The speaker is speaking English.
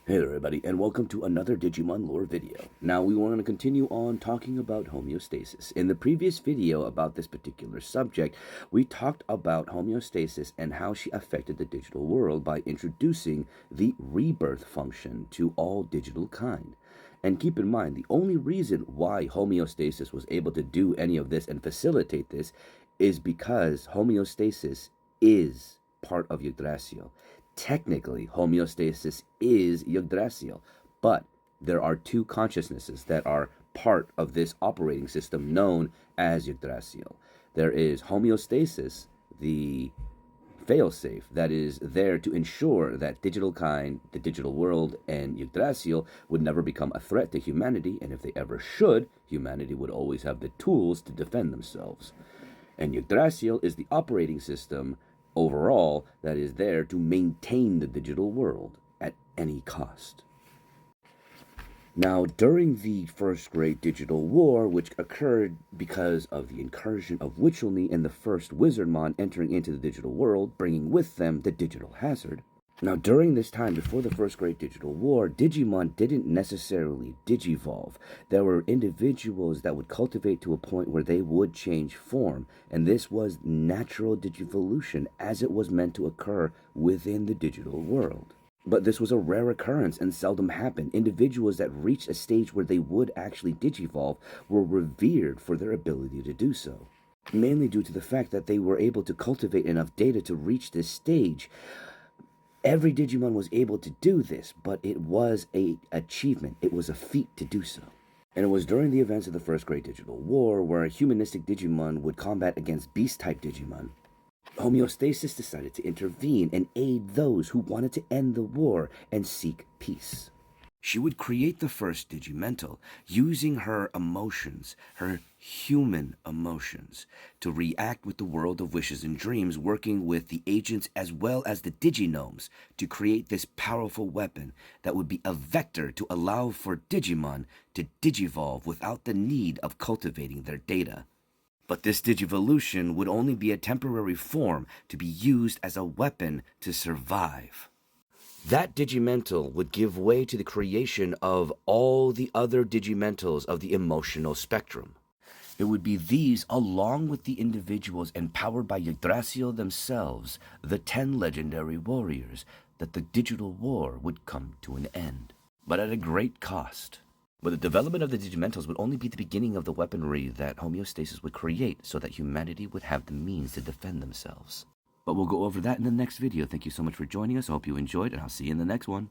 Hey there everybody, and welcome to another Digimon lore video. Now we want to continue on talking about homeostasis. In the previous video about this particular subject, we talked about homeostasis and how she affected the digital world by introducing the rebirth function to all digital kind. And keep in mind, the only reason why homeostasis was able to do any of this and facilitate this is because homeostasis is part of Yggdrasil. Technically, homeostasis is Yggdrasil, but there are two consciousnesses that are part of this operating system known as Yggdrasil. There is homeostasis, the failsafe that is there to ensure that digital kind, the digital world, and Yggdrasil would never become a threat to humanity, and if they ever should, humanity would always have the tools to defend themselves. And Yggdrasil is the operating system overall that is there to maintain the digital world at any cost. Now, during the First Great Digital War, which occurred because of the incursion of Witchelney and the first Wizardmon entering into the digital world, bringing with them the digital hazard. Now, during this time, before the First Great Digital War, Digimon didn't necessarily digivolve. There were individuals that would cultivate to a point where they would change form, and this was natural digivolution as it was meant to occur within the digital world. But this was a rare occurrence and seldom happened. Individuals that reached a stage where they would actually digivolve were revered for their ability to do so, mainly due to the fact that they were able to cultivate enough data to reach this stage. Every Digimon was able to do this, but it was an achievement. It was a feat to do so. And it was during the events of the First Great Digital War where a humanistic Digimon would combat against beast-type Digimon. Homeostasis decided to intervene and aid those who wanted to end the war and seek peace. She would create the first Digimental using her emotions, her human emotions, to react with the world of wishes and dreams, working with the agents as well as the Diginomes to create this powerful weapon that would be a vector to allow for Digimon to digivolve without the need of cultivating their data. But this digivolution would only be a temporary form to be used as a weapon to survive. That Digimental would give way to the creation of all the other Digimentals of the emotional spectrum. It would be these, along with the individuals empowered by Yggdrasil themselves, the 10 legendary warriors, that the digital war would come to an end, but at a great cost. But the development of the Digimentals would only be the beginning of the weaponry that homeostasis would create so that humanity would have the means to defend themselves. But we'll go over that in the next video. Thank you so much for joining us. I hope you enjoyed, and I'll see you in the next one.